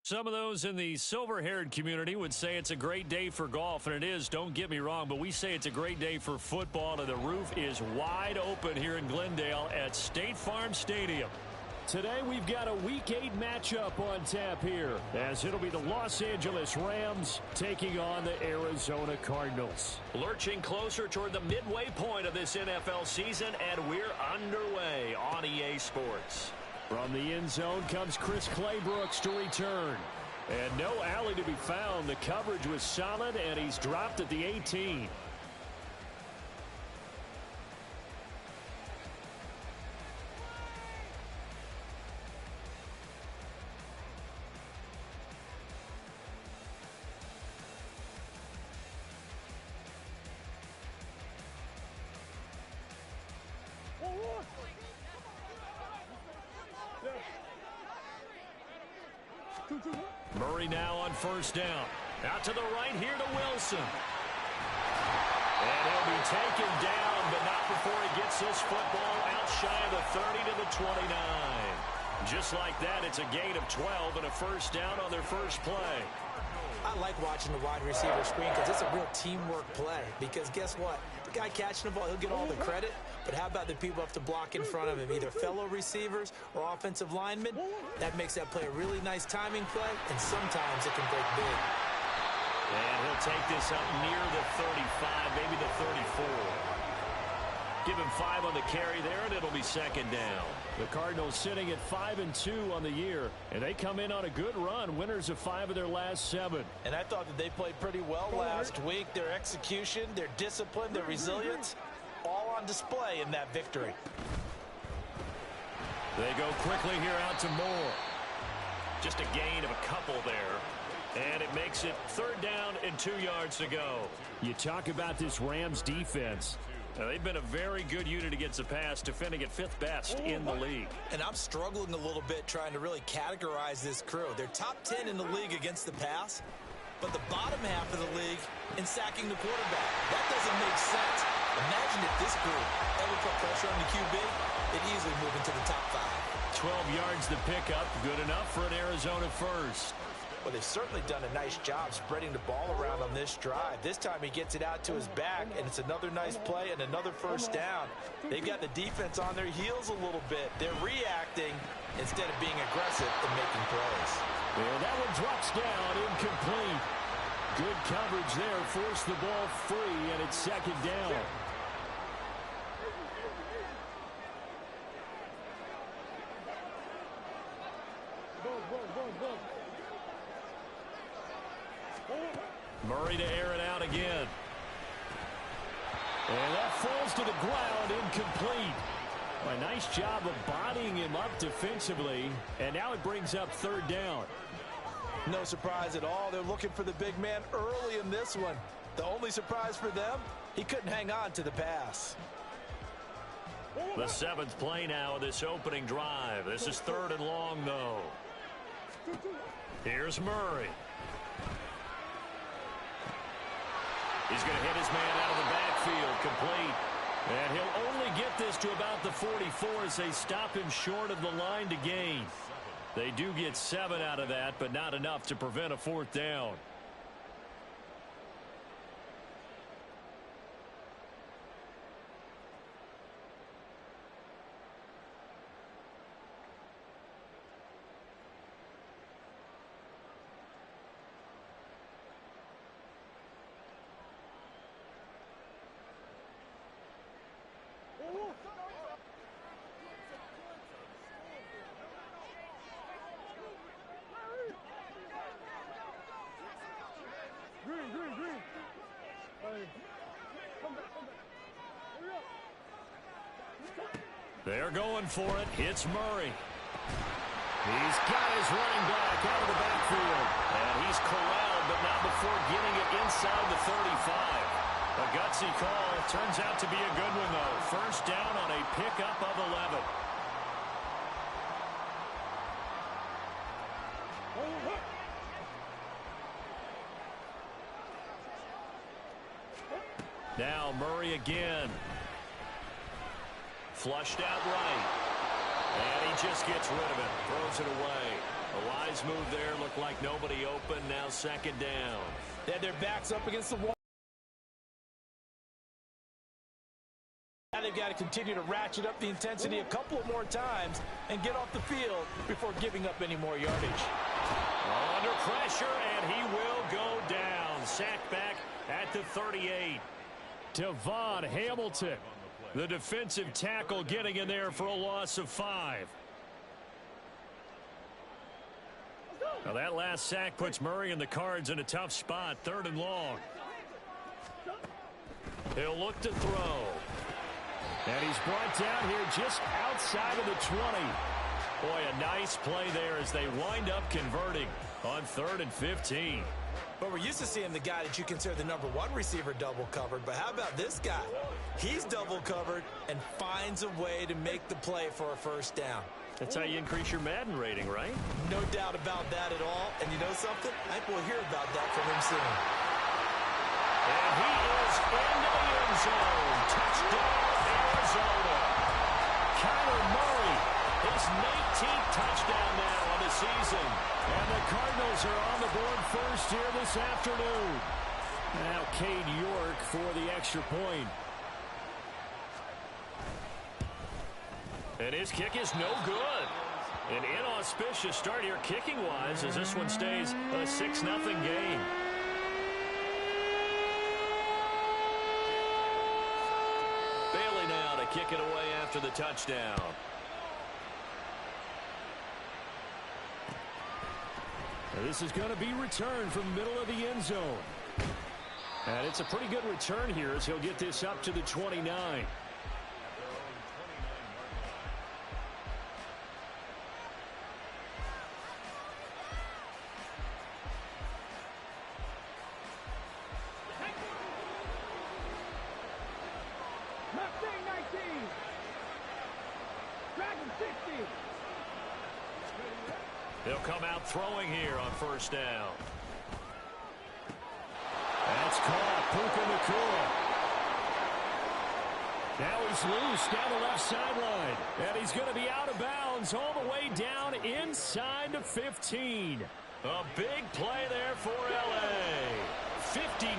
Some of those in the silver-haired community would say it's a great day for golf, and it is, don't get me wrong, but we say it's a great day for football, and the roof is wide open here in Glendale at State Farm Stadium. Today we've got a Week 8 matchup on tap here, as it'll be the Los Angeles Rams taking on the Arizona Cardinals. Lurching closer toward the midway point of this NFL season, and we're underway on EA Sports. From the end zone comes Chris Claybrooks to return. And no alley to be found. The coverage was solid, and he's dropped at the 18. Murray now on first down. Out to the right here to Wilson. And he'll be taken down, but not before he gets this football out shy of the 30 to the 29. Just like that, it's a gain of 12 and a first down on their first play. I like watching the wide receiver screen because it's a real teamwork play. Because guess what? The guy catching the ball, he'll get all the credit. But how about the people who have to block in front of him, either fellow receivers or offensive linemen? That makes that play a really nice timing play, and sometimes it can break big. And he'll take this up near the 35, maybe the 34. Give him 5 on the carry there, and it'll be second down. The Cardinals sitting at 5-2 on the year, and they come in on a good run, winners of 5 of their last 7. And I thought that they played pretty well last week. Their execution, their discipline, their resilience, all on display in that victory. They go quickly here out to Moore. Just a gain of a couple there. And it makes it third down and 2 yards to go. You talk about this Rams defense. Now, they've been a very good unit against the pass, defending at 5th best in the league. And I'm struggling a little bit trying to really categorize this crew. They're top 10 in the league against the pass, but the bottom half of the league in sacking the quarterback. That doesn't make sense. Imagine if this group ever put pressure on the QB, it'd easily move into the top 5. 12 yards to pick up, good enough for an Arizona first. Well, they've certainly done a nice job spreading the ball around on this drive. This time he gets it out to his back, and it's another nice play and another first down. They've got the defense on their heels a little bit. They're reacting instead of being aggressive and making plays. Well, that one drops down, incomplete. Good coverage there, forced the ball free, and it's second down. Murray to air it out again. And that falls to the ground, incomplete. A nice job of bodying him up defensively, and now it brings up third down. No surprise at all. They're looking for the big man early in this one. The only surprise for them, he couldn't hang on to the pass. The 7th play now of this opening drive. This is 3rd and long, though. Here's Murray. He's going to hit his man out of the backfield, complete. And he'll only get this to about the 44 as they stop him short of the line to gain. They do get 7 out of that, but not enough to prevent a 4th down. They're going for it. Hits Murray. He's got his running back out of the backfield. And he's corralled, but not before getting it inside the 35. A gutsy call. Turns out to be a good one, though. First down on a pickup of 11. Now Murray again. Flushed out right. And he just gets rid of it. Throws it away. A wise move there. Looked like nobody open. Now second down. They had their backs up against the wall. Now they've got to continue to ratchet up the intensity a couple of more times and get off the field before giving up any more yardage. Under pressure, and he will go down. Sacked back at the 38. Devon Hamilton, the defensive tackle, getting in there for a loss of 5. Now that last sack puts Murray and the Cards in a tough spot. 3rd and long. He'll look to throw. And he's brought down here just outside of the 20. Boy, a nice play there as they wind up converting on 3rd and 15. But we're used to seeing the guy that you consider the #1 receiver double covered. But how about this guy? He's double covered and finds a way to make the play for a first down. That's how you increase your Madden rating, right? No doubt about that at all. And you know something? I think we'll hear about that from him soon. And he is into the end zone. Touchdown, Arizona. Kyler Murray, his 19th touchdown now on the season. And the Cardinals are on the board first here this afternoon. Now Cade York for the extra point. And his kick is no good. An inauspicious start here kicking-wise as this one stays a 6-0 game. Bailey now to kick it away after the touchdown. This is going to be returned from the middle of the end zone. And it's a pretty good return here as he'll get this up to the 29. They'll come out throwing here on first down. That's caught. Puka Nacua. Now he's loose down the left sideline. And he's going to be out of bounds all the way down inside the 15. A big play there for L.A. 59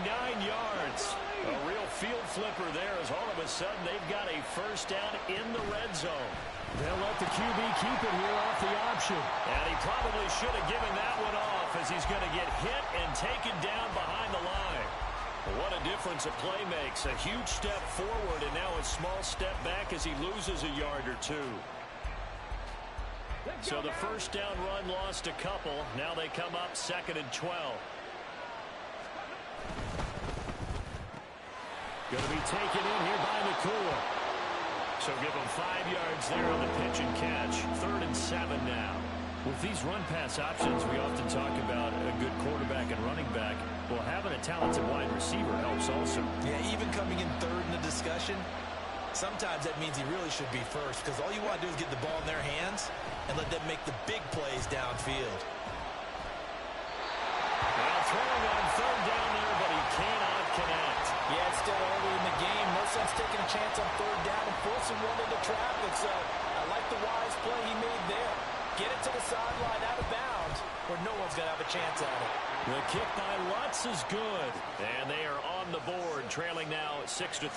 yards. A real field flipper there as all of a sudden they've got a first down in the red zone. They'll let the QB keep it here off the option. And he probably should have given that one off as he's going to get hit and taken down behind the line. What a difference a play makes. A huge step forward and now a small step back as he loses a yard or two. So the first down run lost a couple. Now they come up 2nd and 12. Going to be taken in here by Nacua. So give him 5 yards there on the pitch and catch. 3rd and 7 now. With these run-pass options, we often talk about a good quarterback and running back. Well, having a talented wide receiver helps also. Yeah, even coming in 3rd in the discussion, sometimes that means he really should be first because all you want to do is get the ball in their hands and let them make the big plays downfield. Now throwing on 3rd down there, but he cannot connect. Yeah, it's still early in the game. No sense taking a chance on 3rd down and forcing one into traffic. So I like the wise play he made there. Get it to the sideline out of bounds where no one's going to have a chance at it. The kick by Lutz is good. And they are on the board, trailing now 6-3.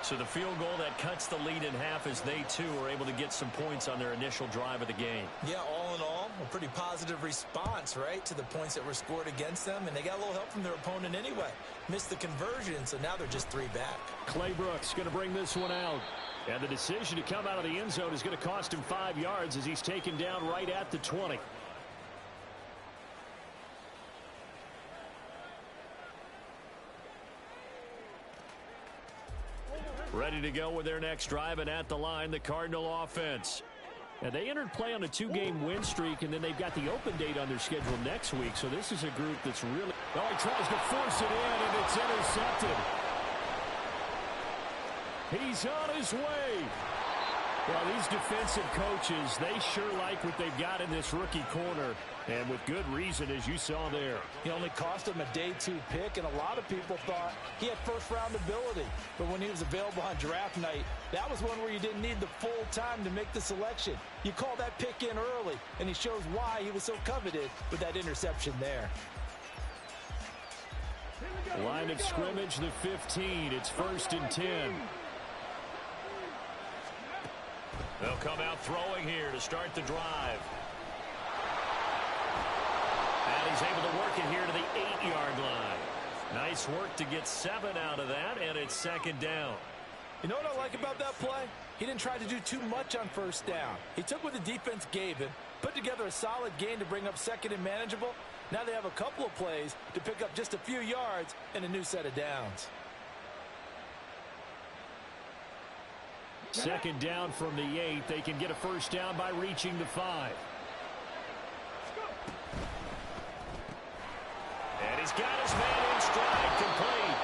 So the field goal that cuts the lead in half as they, too, are able to get some points on their initial drive of the game. Yeah, all in all, a pretty positive response, right, to the points that were scored against them. And they got a little help from their opponent anyway. Missed the conversion, so now they're just 3 back. Clay Brooks going to bring this one out. And the decision to come out of the end zone is going to cost him 5 yards as he's taken down right at the 20. Ready to go with their next drive, and at the line, the Cardinal offense. And they entered play on a 2-game win streak, and then they've got the open date on their schedule next week. So this is a group that's really... Oh, he tries to force it in, and it's intercepted. He's on his way. Well, these defensive coaches, they sure like what they've got in this rookie corner, and with good reason, as you saw there. He only cost him a day 2 pick, and a lot of people thought he had first-round ability. But when he was available on draft night, that was one where you didn't need the full time to make the selection. You call that pick in early, and he shows why he was so coveted with that interception there. Line of scrimmage, the 15. It's 1st and 10. They'll come out throwing here to start the drive. And he's able to work it here to the 8-yard line. Nice work to get 7 out of that, and it's 2nd down. You know what I like about that play? He didn't try to do too much on 1st down. He took what the defense gave him, put together a solid gain to bring up 2nd and manageable. Now they have a couple of plays to pick up just a few yards and a new set of downs. 2nd down from the 8. They can get a 1st down by reaching the 5. And he's got his man in stride, complete.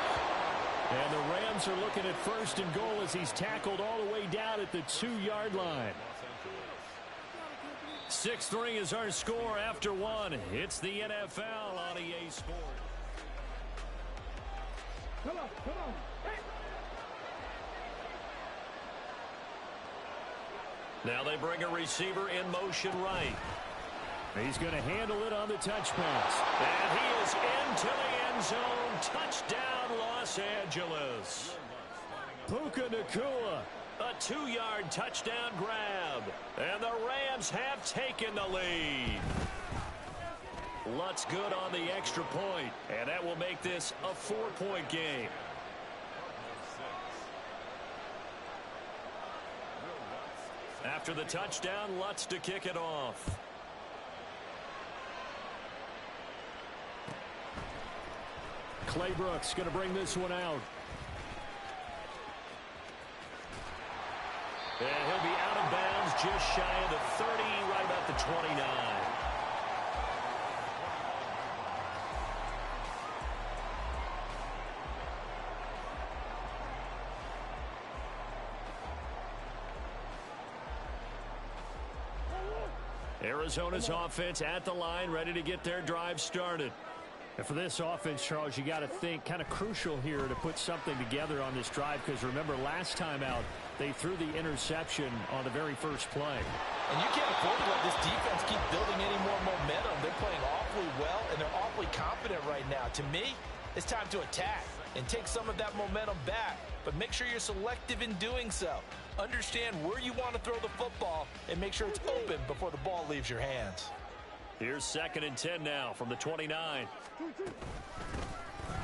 And the Rams are looking at 1st and goal as he's tackled all the way down at the 2-yard line. 6-3 is our score after 1. It's the NFL on EA Sports. Come on. Now they bring a receiver in motion right. He's going to handle it on the touch pass. And he is into the end zone. Touchdown, Los Angeles. Puka Nacua. A 2-yard touchdown grab. And the Rams have taken the lead. Lutz good on the extra point. And that will make this a 4-point game. After the touchdown, Lutz to kick it off. Clay Brooks going to bring this one out. And he'll be out of bounds just shy of the 30, right about the 29. Arizona's offense at the line, ready to get their drive started. And for this offense, Charles, you got to think kind of crucial here to put something together on this drive, because remember last time out they threw the interception on the very first play. And you can't afford to let this defense keep building any more momentum. They're playing awfully well, and they're awfully confident right now. To me, it's time to attack and take some of that momentum back, but make sure you're selective in doing so. Understand where you want to throw the football and make sure it's open before the ball leaves your hands. Here's 2nd and 10 now from the 29.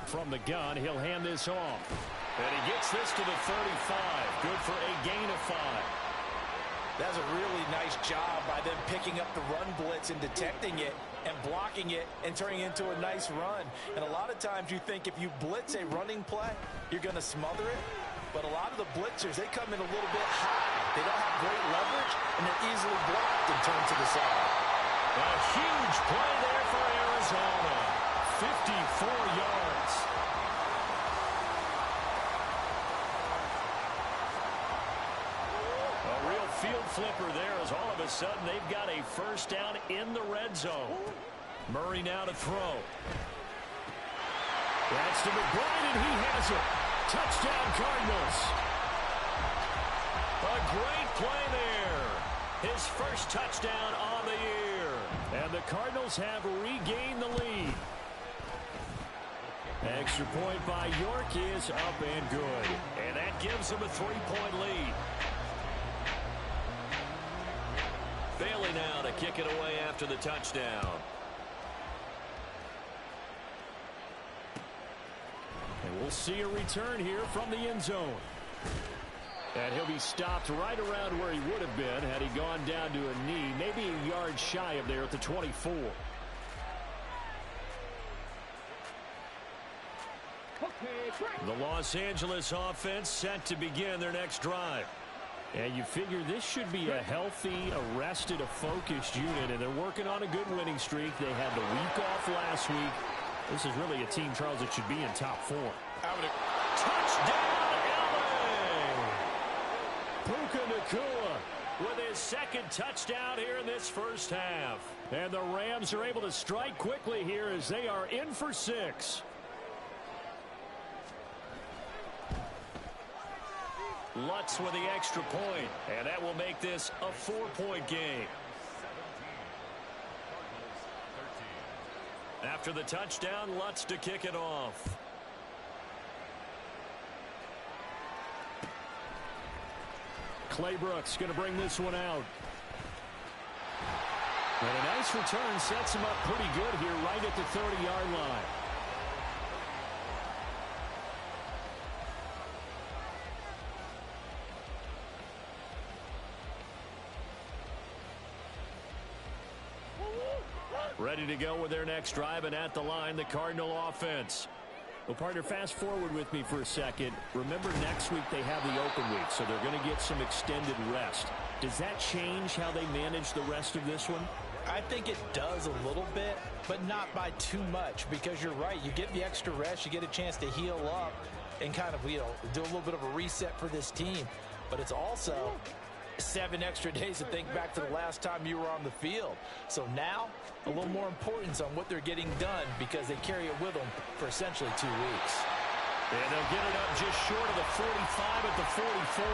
From the gun, he'll hand this off. And he gets this to the 35. Good for a gain of 5. That's a really nice job by them picking up the run blitz and detecting it and blocking it and turning it into a nice run. And a lot of times you think if you blitz a running play, you're going to smother it. But a lot of the blitzers, they come in a little bit high. They don't have great leverage, and they're easily blocked and turned to the side. A huge play there for Arizona. 54 yards. A real field flipper there, as all of a sudden they've got a 1st down in the red zone. Murray now to throw. That's to McBride, and he has it. Touchdown, Cardinals. A great play there. His first touchdown on the year. And the Cardinals have regained the lead. Extra point by York is up and good. And that gives them a 3-point lead. Bailey now to kick it away after the touchdown. And we'll see a return here from the end zone. And he'll be stopped right around where he would have been had he gone down to a knee, maybe a yard shy of there at the 24. The Los Angeles offense set to begin their next drive. And you figure this should be a healthy, a focused unit, and they're working on a good winning streak. They had the week off last week. This is really a team, Charles, that should be in top 4. Touchdown, LA! Puka Nacua with his second touchdown here in this first half. And the Rams are able to strike quickly here as they are in for 6. Lutz with the extra point, and that will make this a 4-point game. After the touchdown, Lutz to kick it off. Claybrooks going to bring this one out. And a nice return sets him up pretty good here right at the 30-yard line. Ready to go with their next drive, and at the line, the Cardinal offense. Well, partner, fast forward with me for a second. Remember, next week they have the open week, so they're going to get some extended rest. Does that change how they manage the rest of this one? I think it does a little bit, but not by too much, because you're right. You get the extra rest, you get a chance to heal up and kind of, do a little bit of a reset for this team. But it's also 7 extra days to think back to the last time you were on the field. So now, a little more importance on what they're getting done, because they carry it with them for essentially 2 weeks. And they'll get it up just short of the 45 at the 44.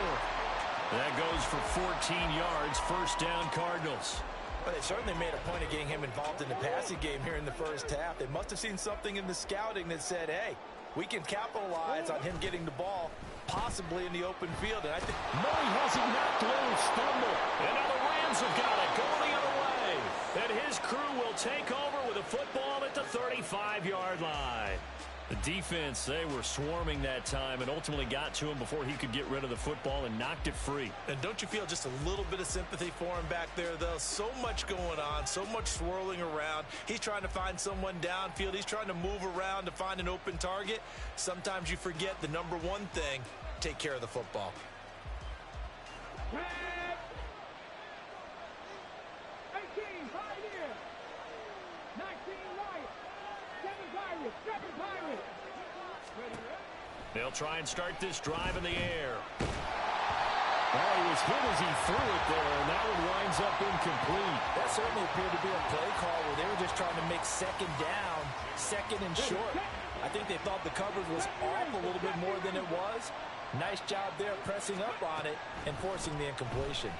That goes for 14 yards, first down Cardinals. But they certainly made a point of getting him involved in the passing game here in the first half. They must have seen something in the scouting that said, hey, we can capitalize on him getting the ball possibly in the open field. And I think Murray has it knocked loose, fumble. And now the Rams have got it going the other way. And his crew will take over with a football at the 35-yard line. The defense, they were swarming that time and ultimately got to him before he could get rid of the football and knocked it free. And don't you feel just a little bit of sympathy for him back there, though? So much going on, so much swirling around. He's trying to find someone downfield. He's trying to move around to find an open target. Sometimes you forget the number one thing, take care of the football. 18, Pioneer. 19, Riot. 7 Pirates. 7 Pirates. They'll try and start this drive in the air. Oh, he was hit as he threw it there, and that one winds up incomplete. That certainly appeared to be a play call where they were just trying to make second down, second and short. I think they thought the coverage was off a little bit more than it was. Nice job there pressing up on it and forcing the incompletion.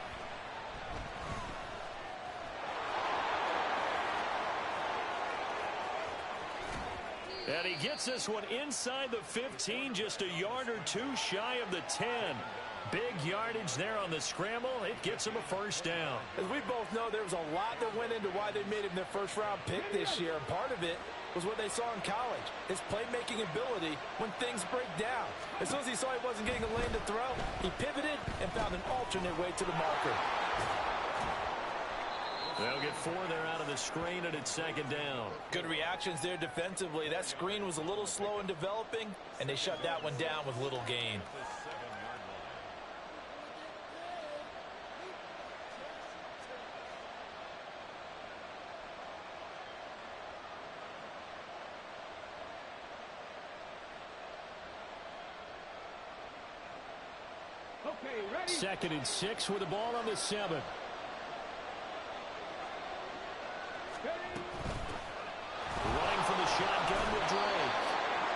And he gets this one inside the 15, just a yard or two shy of the 10. Big yardage there on the scramble. It gets him a first down. As we both know, there was a lot that went into why they made him their first-round pick this year, and part of it was what they saw in college, his playmaking ability when things break down. As soon as he saw he wasn't getting a lane to throw, he pivoted and found an alternate way to the marker. They'll get 4 there out of the screen, and it's second down. Good reactions there defensively. That screen was a little slow in developing, and they shut that one down with little gain. Okay, ready. Second and 6 with the ball on the 7. Running from the shotgun with Drake.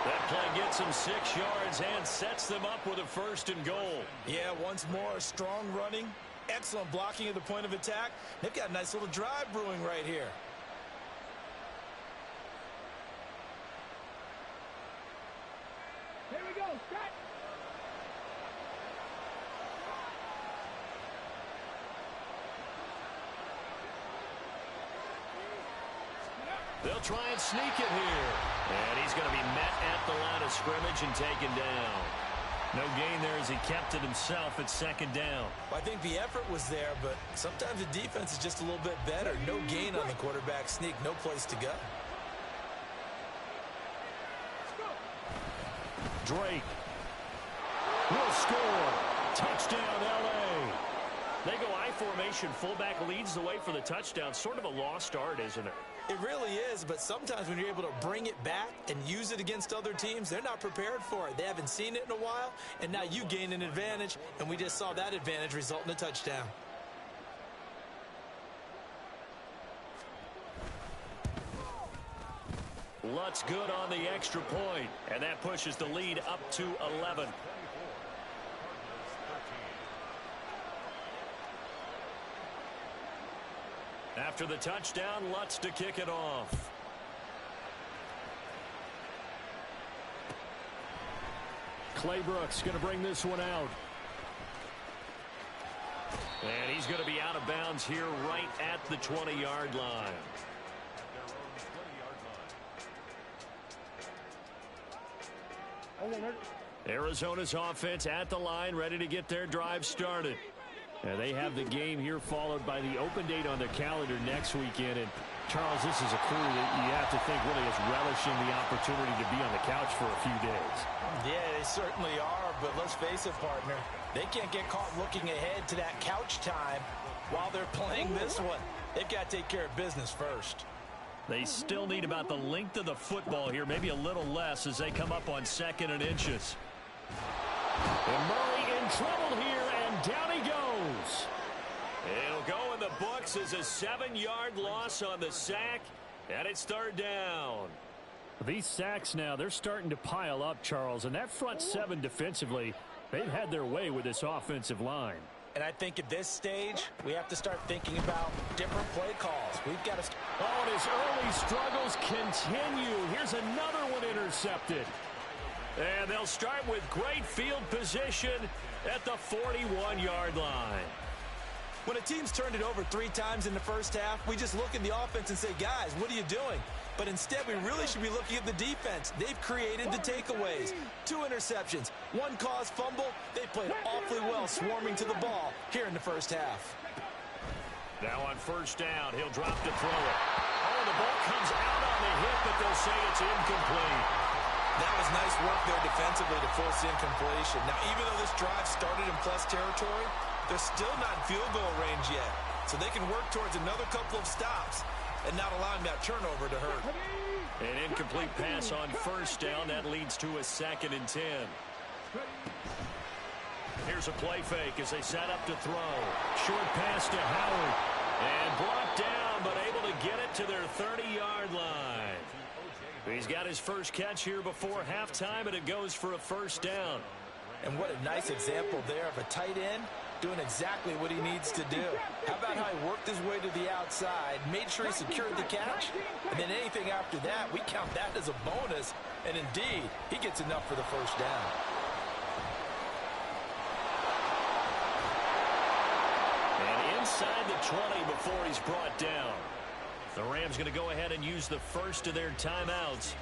That play gets him 6 yards and sets them up with a first and goal. Yeah, once more, strong running, excellent blocking at the point of attack. They've got a nice little drive brewing right here. Here we go, set. They'll try and sneak it here. And he's going to be met at the line of scrimmage and taken down. No gain there as he kept it himself at second down. I think the effort was there, but sometimes the defense is just a little bit better. No gain on the quarterback sneak, no place to go. Drake will score. Touchdown, L.A. They go I formation. Fullback leads the way for the touchdown. Sort of a lost art, isn't it? It really is, but sometimes when you're able to bring it back and use it against other teams, they're not prepared for it. They haven't seen it in a while, and now you gain an advantage, and we just saw that advantage result in a touchdown. Lutz good on the extra point, and that pushes the lead up to 11. After the touchdown, Lutz to kick it off. Claybrooks going to bring this one out. And he's going to be out of bounds here right at the 20-yard line. Arizona's offense at the line, ready to get their drive started. And they have the game here followed by the open date on their calendar next weekend. And, Charles, this is a crew that you have to think really is relishing the opportunity to be on the couch for a few days. Yeah, they certainly are, but let's face it, partner. They can't get caught looking ahead to that couch time while they're playing this one. They've got to take care of business first. They still need about the length of the football here, maybe a little less as they come up on 2nd and inches. And Murray in trouble here, and down he goes. It'll go in the books as a 7-yard loss on the sack, and it's 3rd down. These sacks now, they're starting to pile up, Charles, and that front 7 defensively, they've had their way with this offensive line. And I think at this stage, we have to start thinking about different play calls. We've got to... Oh, and his early struggles continue. Here's another one intercepted. And they'll start with great field position at the 41-yard line. When a team's turned it over 3 times in the first half, we just look at the offense and say, guys, what are you doing? But instead, we really should be looking at the defense. They've created the takeaways. 2 interceptions, 1 caused fumble. They played awfully well swarming to the ball here in the first half. Now on 1st down, he'll drop to throw it. Oh, the ball comes out on the hit, but they'll say it's incomplete. That was nice work there defensively to force incompletion. Now, even though this drive started in plus territory, they're still not in field goal range yet. So they can work towards another couple of stops and not allowing that turnover to hurt. An incomplete pass on 1st down. That leads to a 2nd and 10. Here's a play fake as they set up to throw. Short pass to Howard. And brought down, but able to get it to their 30-yard line. He's got his first catch here before halftime, and it goes for a 1st down. And what a nice example there of a tight end doing exactly what he needs to do. How about how he worked his way to the outside, made sure he secured the catch, and then anything after that, we count that as a bonus. And indeed, he gets enough for the 1st down. And inside the 20 before he's brought down. The Rams going to go ahead and use the first of their timeouts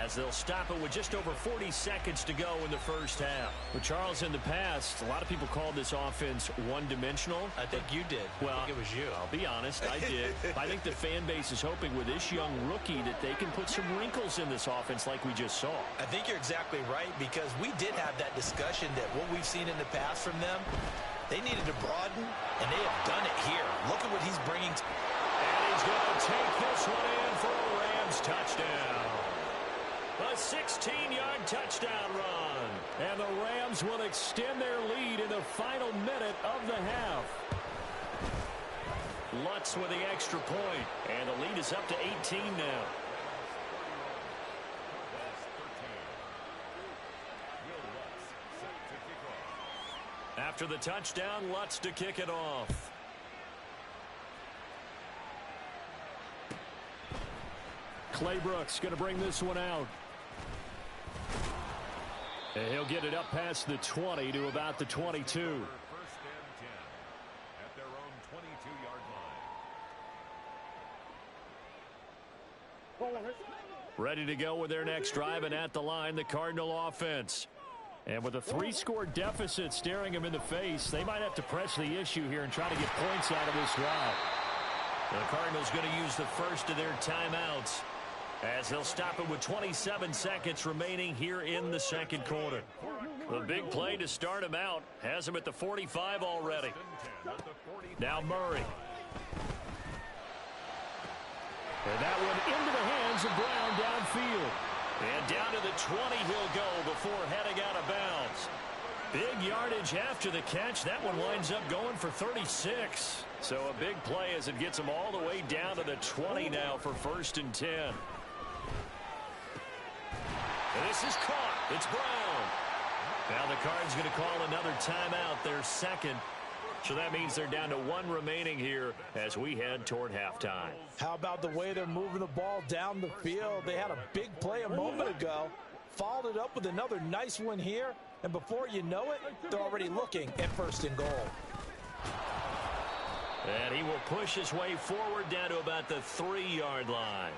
as they'll stop it with just over 40 seconds to go in the first half. Well, Charles, in the past, a lot of people called this offense one-dimensional. I think you did. Well, I think it was you. I'll be honest, I did. I think the fan base is hoping with this young rookie that they can put some wrinkles in this offense like we just saw. I think you're exactly right, because we did have that discussion that what we've seen in the past from them, they needed to broaden, and they have done it here. Look at what he's bringing. And he's going to take this one in for a Rams touchdown. A 16-yard touchdown run. And the Rams will extend their lead in the final minute of the half. Lutz with the extra point. And the lead is up to 18 now. After the touchdown, Lutz to kick it off. Claybrooks going to bring this one out. And he'll get it up past the 20 to about the 22. 1st and 10 at their own 22-yard line. Ready to go with their next drive, and at the line, the Cardinal offense. And with a 3-score deficit staring them in the face, they might have to press the issue here and try to get points out of this drive. The Cardinals going to use the first of their timeouts as they'll stop it with 27 seconds remaining here in the 2nd quarter. The big play to start him out has him at the 45 already. Now Murray. And that one into the hands of Brown downfield. And down to the 20 he'll go before heading out of bounds. Big yardage after the catch. That one winds up going for 36. So a big play as it gets him all the way down to the 20 now for 1st and 10. And this is caught. It's Brown. Now the Cards going to call another timeout, their second. So that means they're down to 1 remaining here as we head toward halftime. How about the way they're moving the ball down the field? They had a big play a moment ago, followed it up with another nice one here, and before you know it, they're already looking at 1st and goal. And he will push his way forward down to about the 3-yard line.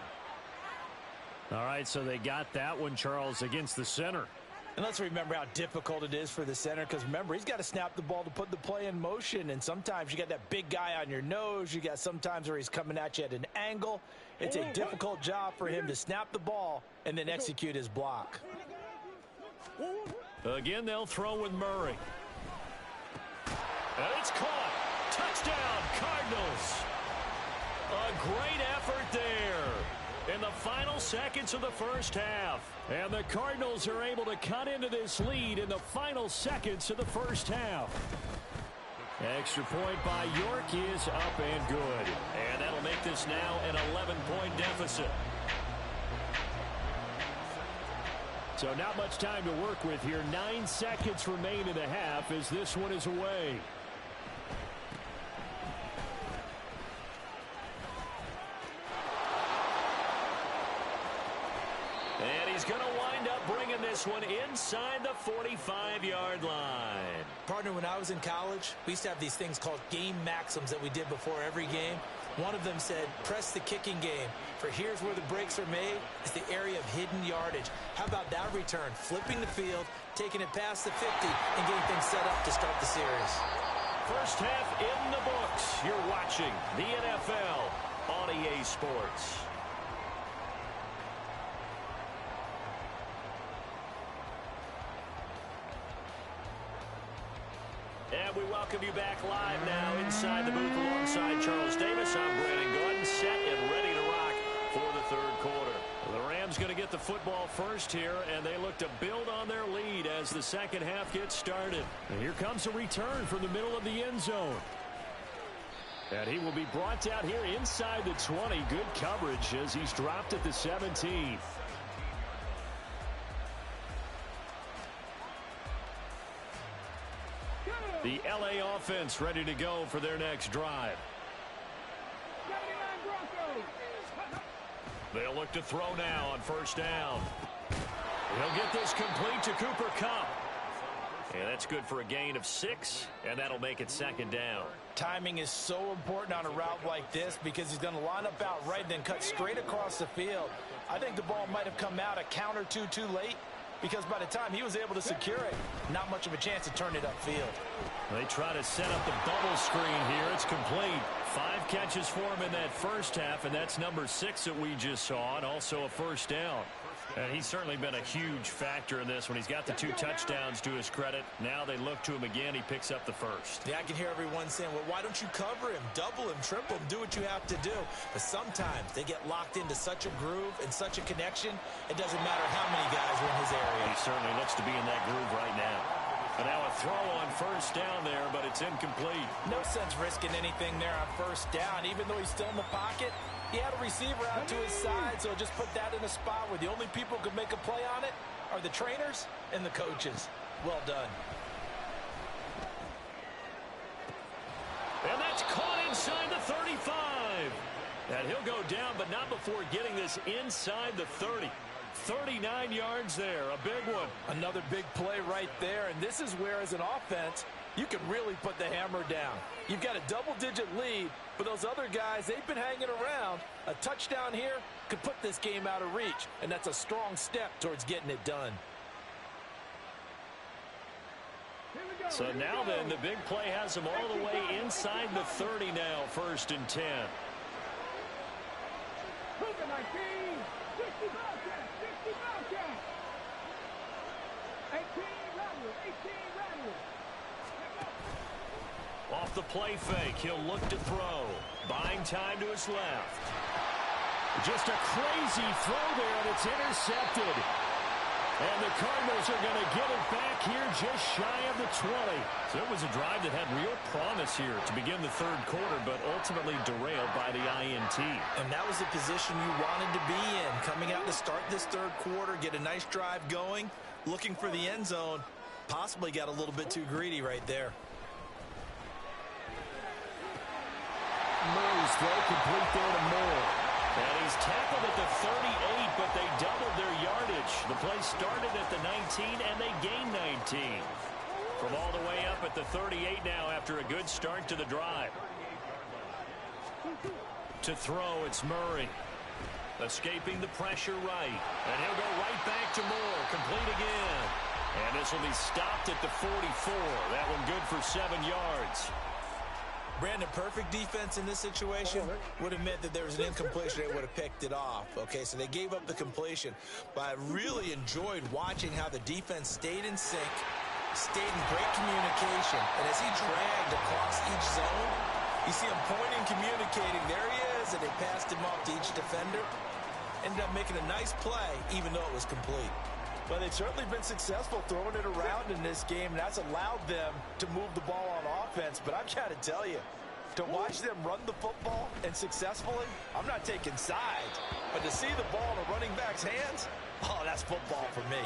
All right, so they got that one, Charles, against the center. And let's remember how difficult it is for the center, because remember, he's got to snap the ball to put the play in motion, and sometimes you got that big guy on your nose. You got sometimes where he's coming at you at an angle. It's a difficult job for him to snap the ball and then execute his block. Again, they'll throw with Murray. And it's caught. Touchdown, Cardinals. A great effort there in the final seconds of the first half. And the Cardinals are able to cut into this lead in the final seconds of the first half. Extra point by York is up and good. And that'll make this now an 11-point deficit. So not much time to work with here. 9 seconds remain in the half as this one is away. And he's going to wind up bringing this one inside the 45-yard line. Partner, when I was in college, we used to have these things called game maxims that we did before every game. One of them said, press the kicking game. For here's where the breaks are made. It's the area of hidden yardage. How about that return? Flipping the field, taking it past the 50, and getting things set up to start the series. First half in the books. You're watching the NFL on EA Sports. And we welcome you back live now inside the booth alongside Charles Davis. I'm Brandon Gordon, set and ready to rock for the third quarter. The Rams going to get the football first here, and they look to build on their lead as the second half gets started. And here comes a return from the middle of the end zone. And he will be brought down here inside the 20. Good coverage as he's dropped at the 17. The LA offense ready to go for their next drive. They'll look to throw now on first down. He'll get this complete to Cooper Kupp. And that's good for a gain of 6, and that'll make it second down. Timing is so important on a route like this because he's going to line up out right and then cut straight across the field. I think the ball might have come out a count or two too late, because by the time he was able to secure it, not much of a chance to turn it upfield. They try to set up the bubble screen here. It's complete. 5 catches for him in that first half, and that's number 6 that we just saw, and also a first down. And he's certainly been a huge factor in this when he's got the 2 touchdowns to his credit. Now they look to him again. He picks up the first. Yeah, I can hear everyone saying, well, why don't you cover him, double him, triple him, do what you have to do. But sometimes they get locked into such a groove and such a connection, it doesn't matter how many guys are in his area. He certainly looks to be in that groove right now. And now a throw on first down there, but it's incomplete. No sense risking anything there on first down. Even though he's still in the pocket, he had a receiver out to his side, so just put that in a spot where the only people who can make a play on it are the trainers and the coaches. Well done. And that's caught inside the 35. And he'll go down, but not before getting this inside the 30. 39 yards there, a big one. Another big play right there, and this is where, as an offense, you can really put the hammer down. You've got a double-digit lead, but those other guys, they've been hanging around. A touchdown here could put this game out of reach, and that's a strong step towards getting it done. So now then, the big play has them all the way inside the 30 now, 1st and 10. Off the play fake, he'll look to throw. Buying time to his left. Just a crazy throw there, and it's intercepted. And the Cardinals are going to get it back here just shy of the 20. So it was a drive that had real promise here to begin the third quarter, but ultimately derailed by the INT. And that was the position you wanted to be in. Coming out to start this third quarter, get a nice drive going, looking for the end zone. Possibly got a little bit too greedy right there. Murray's throw complete there to Moore. And he's tackled at the 38, but they doubled their yardage. The play started at the 19, and they gained 19. From all the way up at the 38 now after a good start to the drive. To throw, it's Murray. Escaping the pressure right. And he'll go right back to Moore. Complete again. And this will be stopped at the 44. That one good for 7 yards. Brandon, perfect defense in this situation would have meant that there was an incompletion. They would have picked it off. Okay, so they gave up the completion. But I really enjoyed watching how the defense stayed in sync, stayed in great communication. And as he dragged across each zone, you see him pointing, communicating. There he is, and they passed him off to each defender. Ended up making a nice play, even though it was complete. Well, they've certainly been successful throwing it around in this game, and that's allowed them to move the ball on offense. But I'm trying to tell you, to watch them run the football and successfully, I'm not taking sides. But to see the ball in a running back's hands, oh, that's football for me.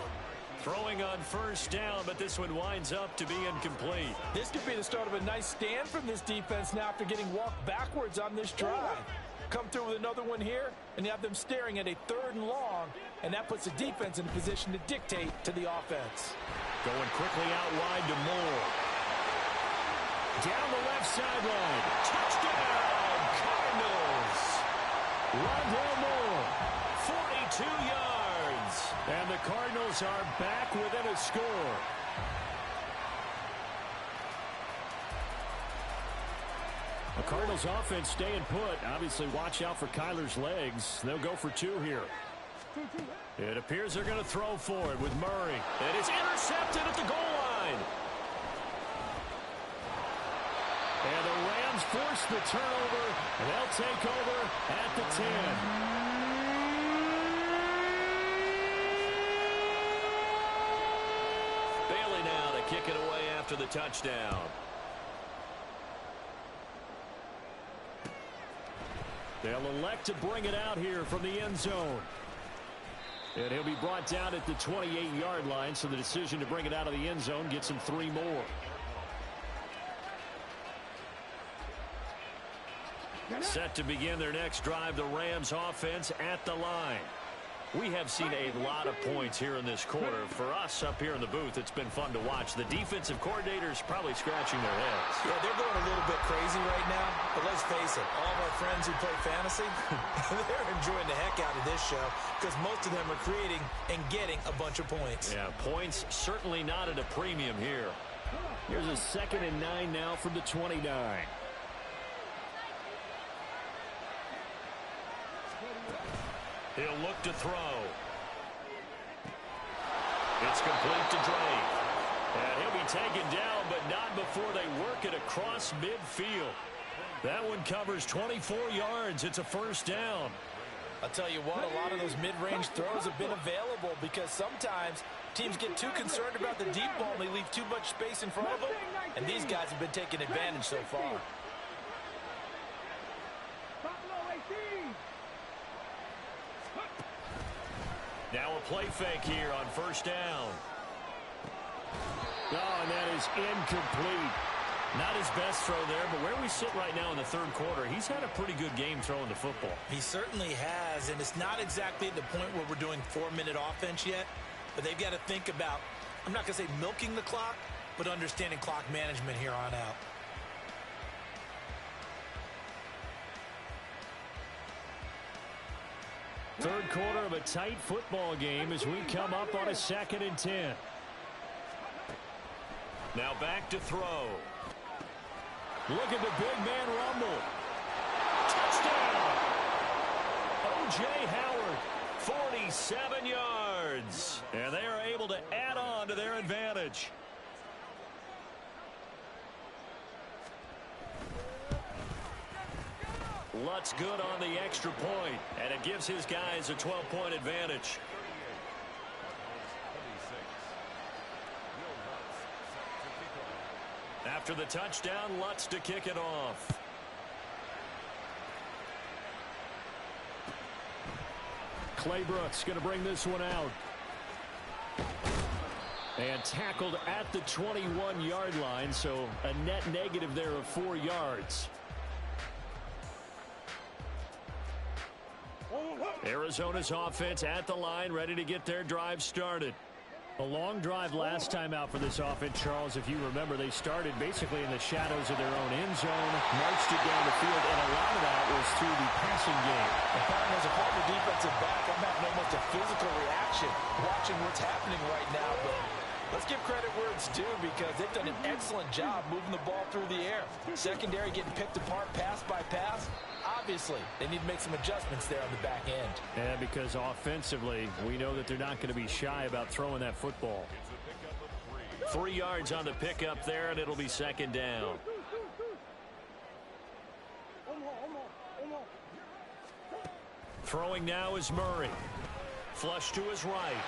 Throwing on first down, but this one winds up to be incomplete. This could be the start of a nice stand from this defense now after getting walked backwards on this drive. Come through with another one here, and you have them staring at a 3rd and long, and that puts the defense in a position to dictate to the offense. Going quickly out wide to Moore. Down the left sideline. Touchdown, Cardinals! Rondale Moore. 42 yards. And the Cardinals are back within a score. The Cardinals offense staying put. Obviously, watch out for Kyler's legs. They'll go for 2 here. It appears they're going to throw for it with Murray. And it's intercepted at the goal line. And the Rams force the turnover, and they'll take over at the 10. Bailey now to kick it away after the touchdown. They'll elect to bring it out here from the end zone. And he'll be brought down at the 28-yard line, so the decision to bring it out of the end zone gets him 3 more. Set to begin their next drive, the Rams offense at the line. We have seen a lot of points here in this quarter. For us up here in the booth, it's been fun to watch. The defensive coordinators probably scratching their heads. Yeah, they're going a little bit crazy right now. But let's face it, all of our friends who play fantasy, they're enjoying the heck out of this show because most of them are creating and getting a bunch of points. Yeah, points certainly not at a premium here. Here's a 2nd and 9 now from the 29. He'll look to throw. It's complete to Drake. And he'll be taken down, but not before they work it across midfield. That one covers 24 yards. It's a first down. I'll tell you what, a lot of those mid-range throws have been available because sometimes teams get too concerned about the deep ball and they leave too much space in front of them, and these guys have been taking advantage so far. Now a play fake here on first down. Oh, and that is incomplete. Not his best throw there, but where we sit right now in the third quarter, he's had a pretty good game throwing the football. He certainly has, and it's not exactly at the point where we're doing 4-minute offense yet, but they've got to think about, I'm not going to say milking the clock, but understanding clock management here on out. Third quarter of a tight football game as we come up on a 2nd and 10. Now back to throw. Look at the big man rumble. Touchdown! O.J. Howard, 47 yards. And they are able to add on to their advantage. Lutz good on the extra point, and it gives his guys a 12-point advantage. After the touchdown, Lutz to kick it off. Claybrooks going to bring this one out. And tackled at the 21-yard line, so a net negative there of 4 yards. Arizona's offense at the line, ready to get their drive started. A long drive last time out for this offense, Charles. If you remember, they started basically in the shadows of their own end zone, marched it down the field, and a lot of that was through the passing game. As a former defensive back, I'm having almost a physical reaction watching what's happening right now. But let's give credit where it's due, because they've done an excellent job moving the ball through the air. Secondary getting picked apart pass by pass. Obviously, they need to make some adjustments there on the back end. And because offensively, we know that they're not going to be shy about throwing that football. 3 yards on the pickup there, and it'll be second down. Throwing now is Murray. Flush to his right.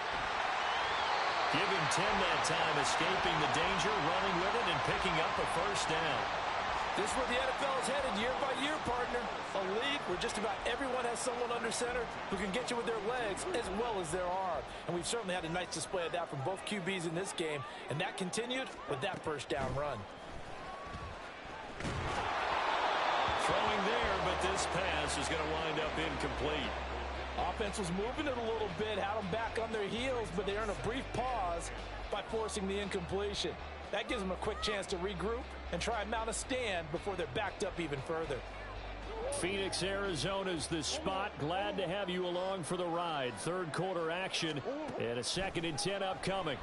Give him 10 that time, escaping the danger, running with it, and picking up a first down. This is where the NFL is headed year by year, partner. A league where just about everyone has someone under center who can get you with their legs as well as their arm. And we've certainly had a nice display of that from both QBs in this game. And that continued with that first down run. Throwing there, but this pass is going to wind up incomplete. Offense was moving it a little bit, had them back on their heels, but they earned a brief pause by forcing the incompletion. That gives them a quick chance to regroup and try and mount a stand before they're backed up even further. Phoenix, Arizona's the spot. Glad to have you along for the ride. Third quarter action and a 2nd and 10 upcoming.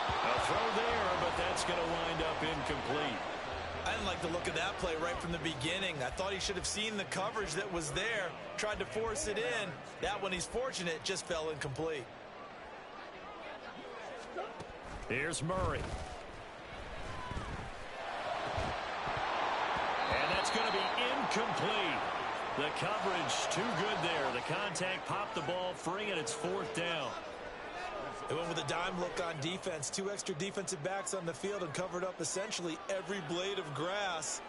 A throw there, but that's going to wind up incomplete. I didn't like the look of that play right from the beginning. I thought he should have seen the coverage that was there, tried to force it in. That one, he's fortunate, just fell incomplete. Here's Murray. And that's going to be incomplete. The coverage too good there. The contact popped the ball free, and it's 4th down. They went with a dime look on defense. 2 extra defensive backs on the field and covered up essentially every blade of grass.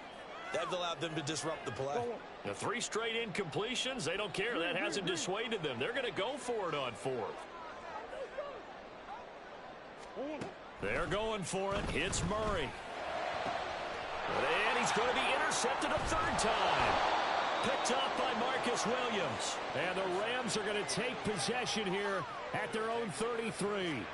That allowed them to disrupt the play. The 3 straight incompletions, they don't care. That hasn't dissuaded them. They're going to go for it on 4th. They're going for it. It's Murray. And he's going to be intercepted a 3rd time. Picked up by Marcus Williams. And the Rams are going to take possession here at their own 33.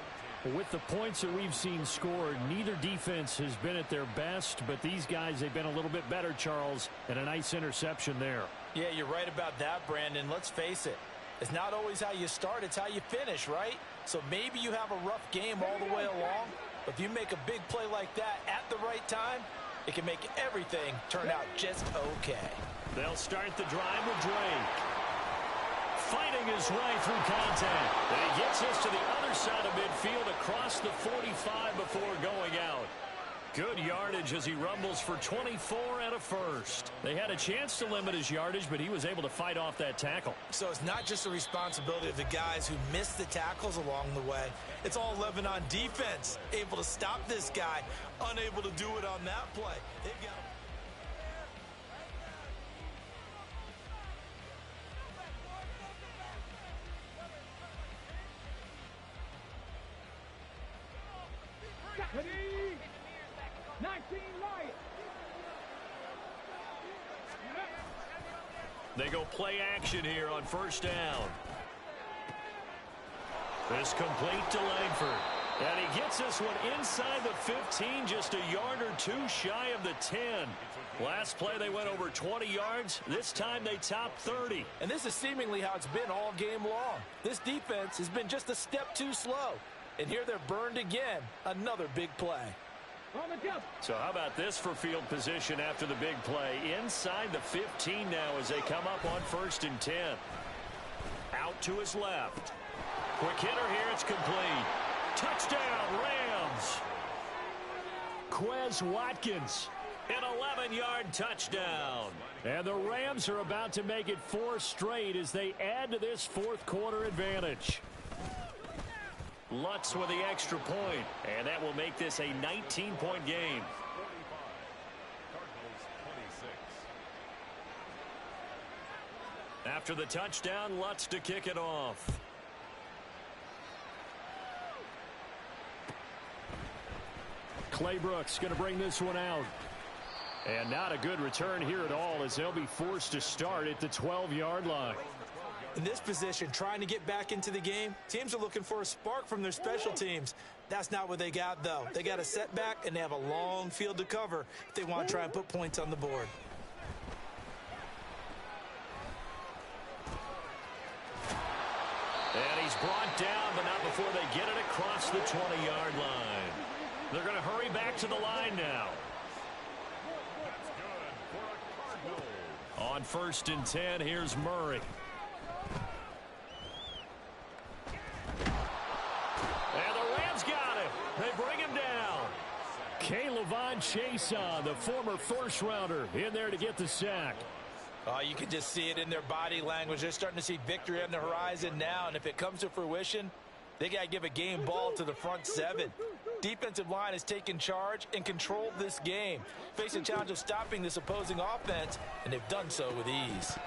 With the points that we've seen scored, neither defense has been at their best, but these guys, they've been a little bit better, Charles, and a nice interception there. Yeah, you're right about that, Brandon. Let's face it. It's not always how you start, it's how you finish, right? So maybe you have a rough game all the way along, but if you make a big play like that at the right time, it can make everything turn out just okay. They'll start the drive with Drake. Fighting his way through contact. And he gets us to the other side of midfield across the 45 before going out. Good yardage as he rumbles for 24 and a first. They had a chance to limit his yardage, but he was able to fight off that tackle. So it's not just the responsibility of the guys who missed the tackles along the way. It's all 11 on defense. Able to stop this guy. Unable to do it on that play. They've got Ready? 19 right. They go play action here on 1st down. This complete to Langford. And he gets this one inside the 15, just a yard or 2 shy of the 10. Last play they went over 20 yards. This time they topped 30. And this is seemingly how it's been all game long. This defense has been just a step too slow. And here they're burned again. Another big play. On the jump. So how about this for field position after the big play? Inside the 15 now as they come up on 1st and 10. Out to his left. Quick hitter here. It's complete. Touchdown, Rams. Quez Watkins. An 11-yard touchdown. And the Rams are about to make it 4 straight as they add to this fourth quarter advantage. Lutz with the extra point, and that will make this a 19-point game. After the touchdown, Lutz to kick it off. Clay Brooks going to bring this one out. And not a good return here at all as they'll be forced to start at the 12-yard line. In this position, trying to get back into the game, teams are looking for a spark from their special teams. That's not what they got, though. They got a setback, and they have a long field to cover if they want to try and put points on the board. And he's brought down, but not before they get it across the 20-yard line. They're going to hurry back to the line now. On 1st and 10, here's Murray. And the Rams got him. They bring him down. K'Lavon Chason, the former first-rounder, in there to get the sack. You can just see it in their body language. They're starting to see victory on the horizon now, and if it comes to fruition, they got to give a game ball to the front 7. Defensive line has taken charge and controlled this game. Facing a challenge of stopping this opposing offense, and they've done so with ease.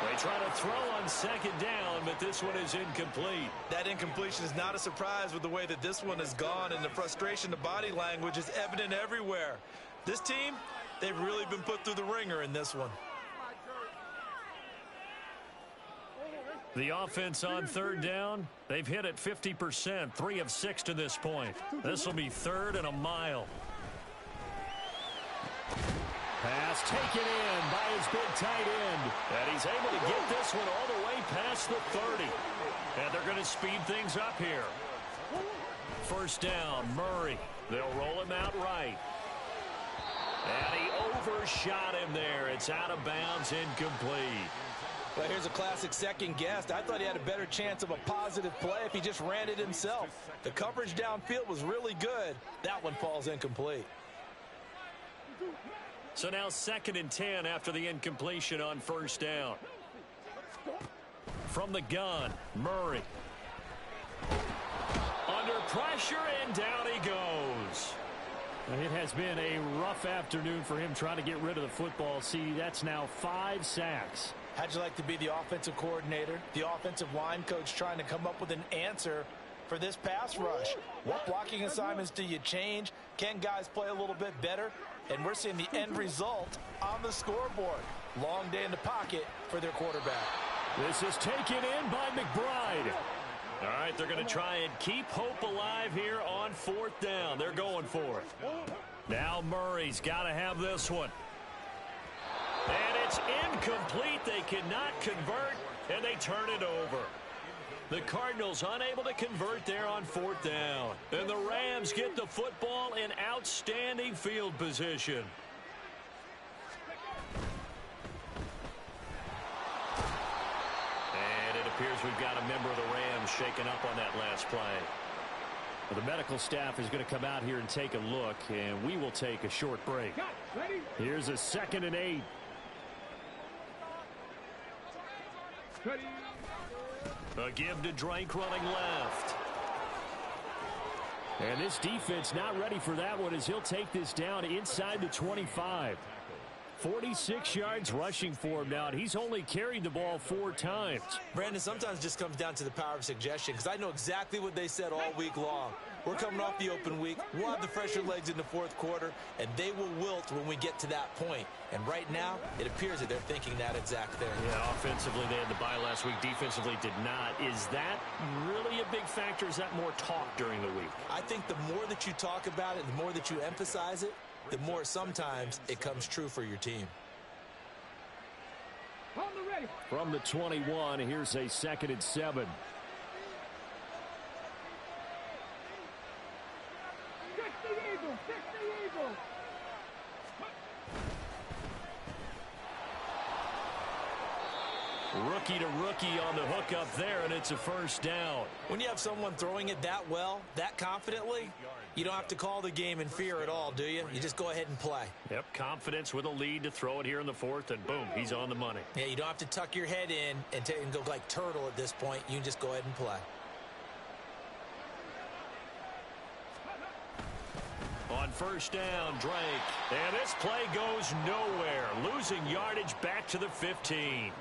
They try to throw on 2nd down, but this one is incomplete. That incompletion is not a surprise with the way that this one has gone, and the frustration, the body language is evident everywhere. This team, they've really been put through the ringer in this one. The offense on 3rd down, they've hit it 50%, 3 of 6 to this point. This will be 3rd and a mile. Pass taken in by his big tight end. And he's able to get this one all the way past the 30. And they're going to speed things up here. 1st down, Murray. They'll roll him out right. And he overshot him there. It's out of bounds, incomplete. Well, here's a classic second guess. I thought he had a better chance of a positive play if he just ran it himself. The coverage downfield was really good. That one falls incomplete. So now 2nd and 10 after the incompletion on 1st down. From the gun, Murray. Under pressure, and down he goes. It has been a rough afternoon for him trying to get rid of the football. See, that's now 5 sacks. How'd you like to be the offensive coordinator, the offensive line coach trying to come up with an answer for this pass rush? What blocking assignments do you change? Can guys play a little bit better? And we're seeing the end result on the scoreboard. Long day in the pocket for their quarterback. This is taken in by McBride. All right, they're going to try and keep hope alive here on 4th down. They're going for it. Now Murray's got to have this one. And it's incomplete. They cannot convert, and they turn it over. The Cardinals unable to convert there on 4th down. And the Rams get the football in outstanding field position. And it appears we've got a member of the Rams shaken up on that last play. Well, the medical staff is going to come out here and take a look, and we will take a short break. Here's a 2nd and 8. A give to Drake running left. And this defense not ready for that one as he'll take this down inside the 25. 46 yards rushing for him now, and he's only carried the ball 4 times. Brandon, sometimes just comes down to the power of suggestion, because I know exactly what they said all week long. We're coming off the open week. We'll have the fresher legs in the 4th quarter, and they will wilt when we get to that point. And right now, it appears that they're thinking that exact thing. Yeah, offensively, they had the bye last week. Defensively, did not. Is that really a big factor? Is that more talk during the week? I think the more that you talk about it, the more that you emphasize it, the more sometimes it comes true for your team. From the 21, here's a 2nd and 7. Rookie to rookie on the hook up there, and it's a first down. When you have someone throwing it that well, that confidently, you don't have to call the game in fear at all, do you? You just go ahead and play. Yep, confidence with a lead to throw it here in the fourth, and boom, he's on the money. Yeah, you don't have to tuck your head in and go like turtle at this point. You can just go ahead and play. On first down, Drake. And this play goes nowhere. Losing yardage back to the 15.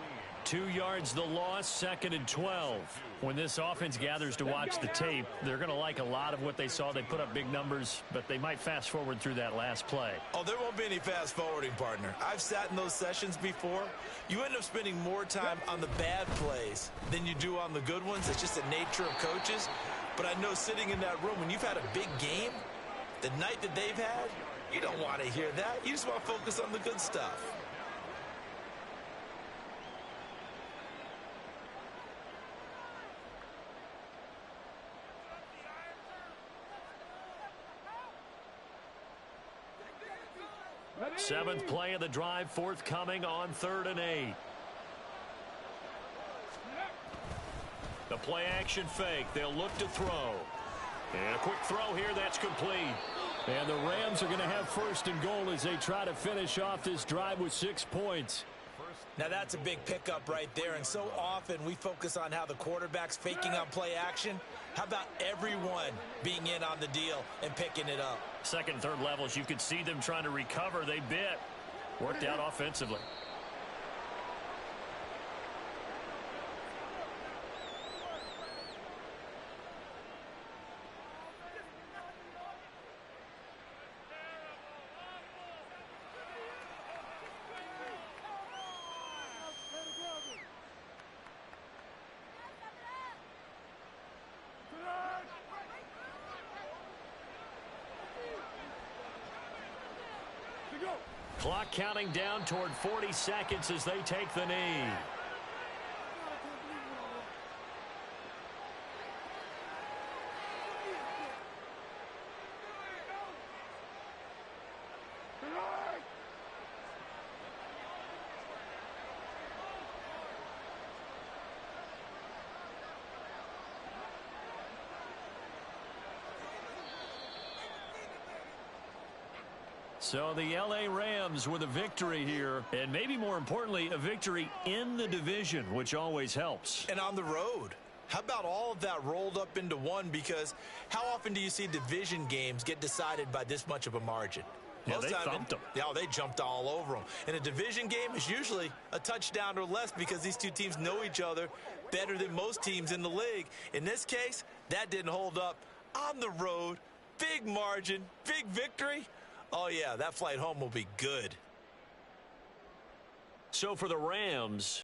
2 yards the loss, 2nd and 12. When this offense gathers to watch the tape, they're going to like a lot of what they saw. They put up big numbers, but they might fast forward through that last play. Oh, there won't be any fast forwarding, partner. I've sat in those sessions before. You end up spending more time on the bad plays than you do on the good ones. It's just the nature of coaches. But I know sitting in that room, when you've had a big game, the night that they've had, you don't want to hear that. You just want to focus on the good stuff. Seventh play of the drive, forthcoming on 3rd and 8. The play action fake. They'll look to throw. And a quick throw here, that's complete. And the Rams are going to have 1st and goal as they try to finish off this drive with 6 points. Now that's a big pickup right there, and so often we focus on how the quarterback's faking on play action. How about everyone being in on the deal and picking it up? Second and third levels, you could see them trying to recover. They bit. Worked out offensively. Clock counting down toward 40 seconds as they take the knee. So the L.A. Rams with a victory here, and maybe more importantly, a victory in the division, which always helps. And on the road. How about all of that rolled up into one? Because how often do you see division games get decided by this much of a margin? Yeah, they thumped them. Yeah, they jumped all over them. And a division game is usually a touchdown or less because these two teams know each other better than most teams in the league. In this case, that didn't hold up. On the road, big margin, big victory. Oh, yeah, that flight home will be good. So for the Rams,